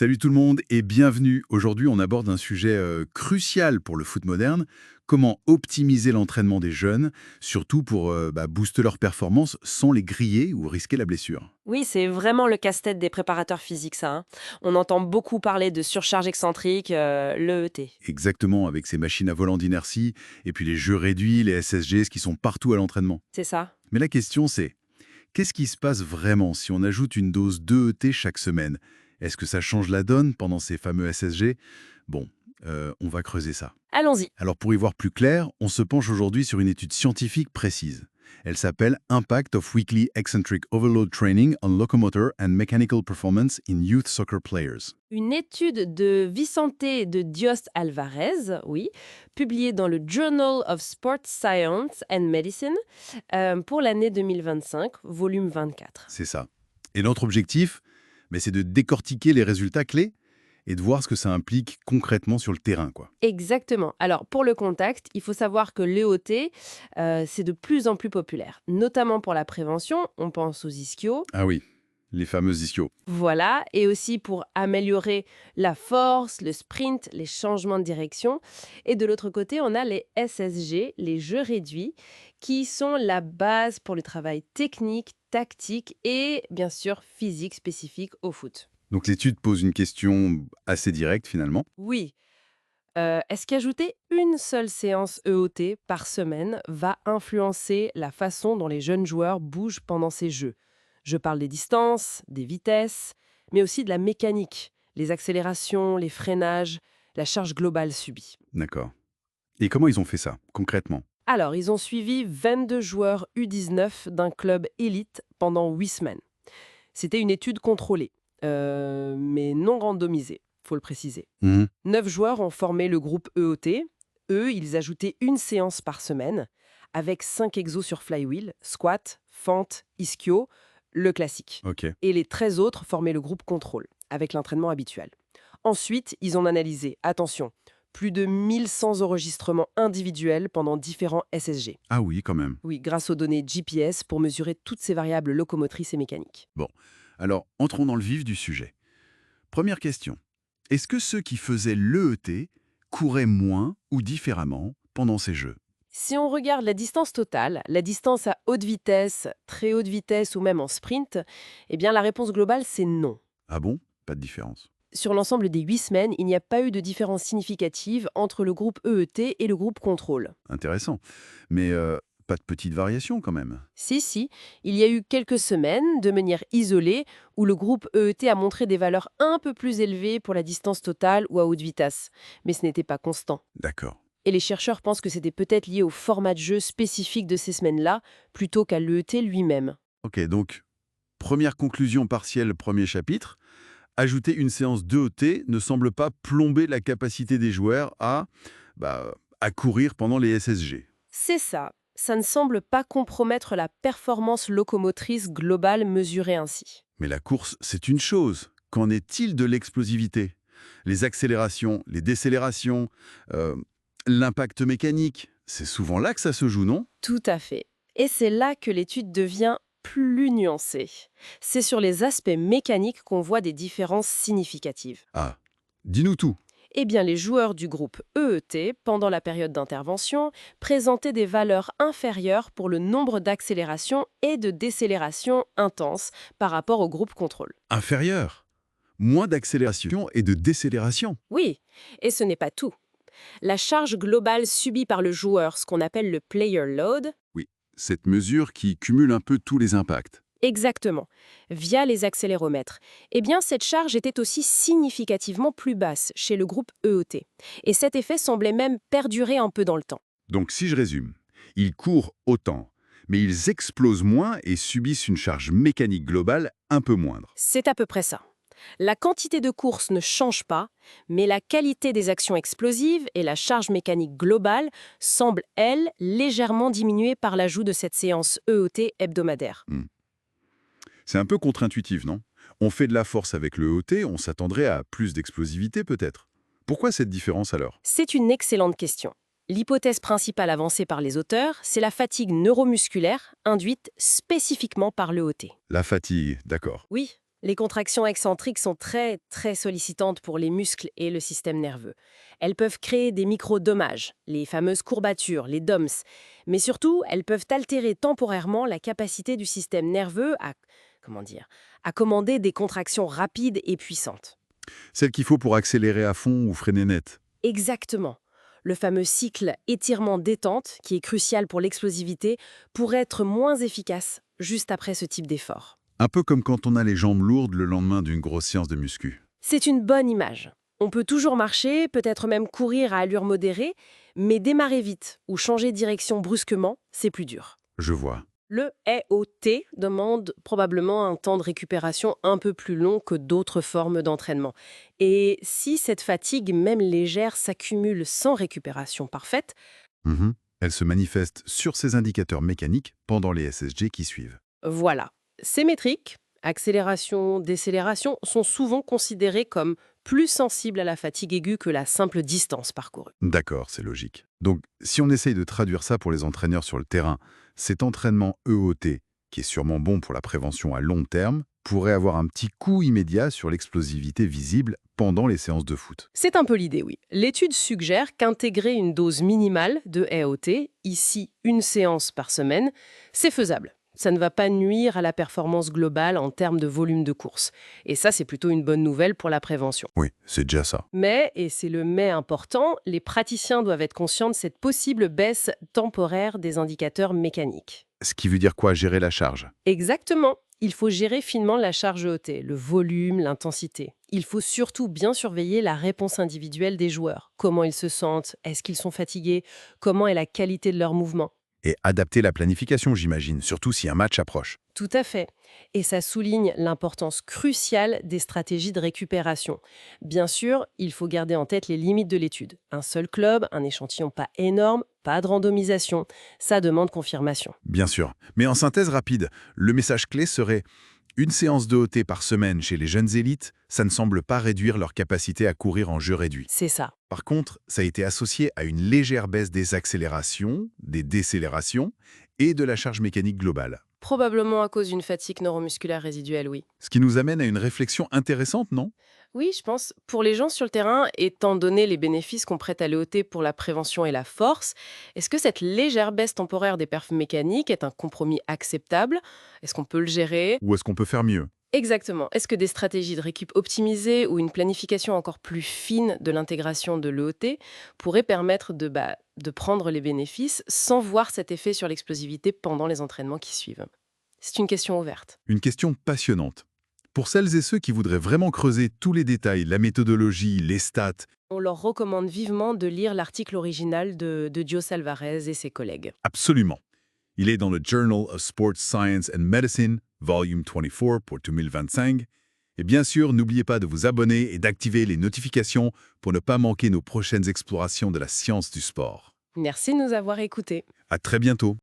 Salut tout le monde et bienvenue. Aujourd'hui, on aborde un sujet crucial pour le foot moderne, comment optimiser l'entraînement des jeunes, surtout pour booster leur performance sans les griller ou risquer la blessure. Oui, c'est vraiment le casse-tête des préparateurs physiques, ça, hein. On entend beaucoup parler de surcharge excentrique, l'EET. Exactement, avec ces machines à volant d'inertie, et puis les jeux réduits, les SSG, ce qui sont partout à l'entraînement. C'est ça? Mais la question c'est, qu'est-ce qui se passe vraiment si on ajoute une dose d'EET chaque semaine? Est-ce que ça change la donne pendant ces fameux SSG? Bon, on va creuser ça. Allons-y. Alors pour y voir plus clair, on se penche aujourd'hui sur une étude scientifique précise. Elle s'appelle Impact of Weekly Eccentric Overload Training on Locomotor and Mechanical Performance in Youth Soccer Players. Une étude de Vicente de Dios Alvarez, oui, publiée dans le Journal of Sport Science and Medicine pour l'année 2025, volume 24. C'est ça. Et notre objectif, c'est de décortiquer les résultats clés et de voir ce que ça implique concrètement sur le terrain, quoi. Exactement. Alors, pour le contexte, il faut savoir que l'EOT, c'est de plus en plus populaire, notamment pour la prévention, on pense aux ischios, Ah oui, les fameux ischios. voilà, et aussi pour améliorer la force, le sprint, les changements de direction. Et de l'autre côté, on a les SSG, les jeux réduits, qui sont la base pour le travail technique, tactique et bien sûr physique spécifique au foot. Donc l'étude pose une question assez directe finalement. Oui, est-ce qu'ajouter une seule séance EOT par semaine va influencer la façon dont les jeunes joueurs bougent pendant ces jeux? Je parle des distances, des vitesses, mais aussi de la mécanique, les accélérations, les freinages, la charge globale subie. D'accord. Et comment ils ont fait ça, concrètement? Alors, ils ont suivi 22 joueurs U19 d'un club élite pendant 8 semaines. C'était une étude contrôlée, mais non randomisée, faut le préciser. Mhm. 9 joueurs ont formé le groupe EOT. Eux, ils ajoutaient une séance par semaine avec 5 exos sur flywheel, squat, fente, ischio, le classique. Ok. Et les 13 autres formaient le groupe contrôle, avec l'entraînement habituel. Ensuite, ils ont analysé, attention, plus de 1100 enregistrements individuels pendant différents SSG. Ah oui, quand même. Oui, grâce aux données GPS pour mesurer toutes ces variables locomotrices et mécaniques. Bon, alors entrons dans le vif du sujet. Première question. Est-ce que ceux qui faisaient l'EET couraient moins ou différemment pendant ces jeux? Si on regarde la distance totale, la distance à haute vitesse, très haute vitesse ou même en sprint, eh bien la réponse globale c'est non. Ah bon? Pas de différence. Sur l'ensemble des 8 semaines, il n'y a pas eu de différence significative entre le groupe EET et le groupe contrôle. Intéressant. Mais pas de petite variation quand même. Si, il y a eu quelques semaines, de manière isolée, où le groupe EET a montré des valeurs un peu plus élevées pour la distance totale ou à haute vitesse. Mais ce n'était pas constant. D'accord. Et les chercheurs pensent que c'était peut-être lié au format de jeu spécifique de ces semaines-là, plutôt qu'à l'EET lui-même. Ok, donc, première conclusion partielle, premier chapitre. Ajouter une séance d'EET ne semble pas plomber la capacité des joueurs à courir pendant les SSG. C'est ça. Ça ne semble pas compromettre la performance locomotrice globale mesurée ainsi. Mais la course, c'est une chose. Qu'en est-il de l'explosivité? Les accélérations, les décélérations, euh, l'impact mécanique, c'est souvent là que ça se joue, non? Tout à fait. Et c'est là que l'étude devient plus nuancée. C'est sur les aspects mécaniques qu'on voit des différences significatives. Ah, dis-nous tout. Eh bien, les joueurs du groupe EET, pendant la période d'intervention, présentaient des valeurs inférieures pour le nombre d'accélérations et de décélérations intenses par rapport au groupe contrôle. Inférieur. Moins d'accélération et de décélération. Oui, et ce n'est pas tout. La charge globale subie par le joueur, ce qu'on appelle le player load, Oui, cette mesure qui cumule un peu tous les impacts. exactement, via les accéléromètres, eh bien cette charge était aussi significativement plus basse chez le groupe EET. Et cet effet semblait même perdurer un peu dans le temps. Donc si je résume, ils courent autant, mais ils explosent moins et subissent une charge mécanique globale un peu moindre. C'est à peu près ça. La quantité de course ne change pas, mais la qualité des actions explosives et la charge mécanique globale semblent, elles, légèrement diminuées par l'ajout de cette séance EET hebdomadaire. Hmm. C'est un peu contre-intuitif, non? On fait de la force avec le EOT, on s'attendrait à plus d'explosivité peut-être. Pourquoi cette différence alors? C'est une excellente question. L'hypothèse principale avancée par les auteurs, c'est la fatigue neuromusculaire induite spécifiquement par l'EET. La fatigue, d'accord. Oui, Les contractions excentriques sont très, très sollicitantes pour les muscles et le système nerveux. Elles peuvent créer des micro-dommages, les fameuses courbatures, les DOMS. Mais surtout, elles peuvent altérer temporairement la capacité du système nerveux à commander des contractions rapides et puissantes. Celle qu'il faut pour accélérer à fond ou freiner net. Exactement. Le fameux cycle étirement-détente, qui est crucial pour l'explosivité, pourrait être moins efficace juste après ce type d'effort. Un peu comme quand on a les jambes lourdes le lendemain d'une grosse séance de muscu. C'est une bonne image. On peut toujours marcher, peut-être même courir à allure modérée, mais démarrer vite ou changer de direction brusquement, c'est plus dur. Je vois. Le EOT demande probablement un temps de récupération un peu plus long que d'autres formes d'entraînement. Et si cette fatigue, même légère, s'accumule sans récupération parfaite, Mhm. Elle se manifeste sur ces indicateurs mécaniques pendant les SSG qui suivent. voilà. Ces métriques, accélération, décélération, sont souvent considérées comme plus sensibles à la fatigue aiguë que la simple distance parcourue. D'accord, c'est logique. Donc, si on essaye de traduire ça pour les entraîneurs sur le terrain, cet entraînement EOT, qui est sûrement bon pour la prévention à long terme, pourrait avoir un petit coup immédiat sur l'explosivité visible pendant les séances de foot. C'est un peu l'idée, oui. L'étude suggère qu'intégrer une dose minimale de EOT, ici une séance par semaine, c'est faisable. Ça ne va pas nuire à la performance globale en termes de volume de course. Et ça, c'est plutôt une bonne nouvelle pour la prévention. Oui, c'est déjà ça. Mais, et c'est le mais important, les praticiens doivent être conscients de cette possible baisse temporaire des indicateurs mécaniques. Ce qui veut dire quoi, gérer la charge? Exactement. Il faut gérer finement la charge EOT, le volume, l'intensité. Il faut surtout bien surveiller la réponse individuelle des joueurs. Comment ils se sentent? Est-ce qu'ils sont fatigués? Comment est la qualité de leur mouvement? Et adapter la planification, j'imagine, surtout si un match approche. Tout à fait. Et ça souligne l'importance cruciale des stratégies de récupération. Bien sûr, il faut garder en tête les limites de l'étude. Un seul club, un échantillon pas énorme, pas de randomisation. Ça demande confirmation. Bien sûr. Mais en synthèse rapide, le message clé serait: une séance de OT par semaine chez les jeunes élites, ça ne semble pas réduire leur capacité à courir en jeu réduit. C'est ça. Par contre, ça a été associé à une légère baisse des accélérations, des décélérations et de la charge mécanique globale. Probablement à cause d'une fatigue neuromusculaire résiduelle, oui. Ce qui nous amène à une réflexion intéressante, non? Oui, je pense, pour les gens sur le terrain, étant donné les bénéfices qu'on prête à l'EOT pour la prévention et la force, est-ce que cette légère baisse temporaire des perfs mécaniques est un compromis acceptable? Est-ce qu'on peut le gérer? Ou est-ce qu'on peut faire mieux? Exactement. Est-ce que des stratégies de récup optimisées ou une planification encore plus fine de l'intégration de l'EOT pourraient permettre de prendre les bénéfices sans voir cet effet sur l'explosivité pendant les entraînements qui suivent? C'est une question ouverte. Une question passionnante. Pour celles et ceux qui voudraient vraiment creuser tous les détails, la méthodologie, les stats, On leur recommande vivement de lire l'article original de Dios Alvarez et ses collègues. absolument. Il est dans le Journal of Sports Science and Medicine, volume 24 pour 2025. Et bien sûr, n'oubliez pas de vous abonner et d'activer les notifications pour ne pas manquer nos prochaines explorations de la science du sport. Merci de nous avoir écoutés. À très bientôt.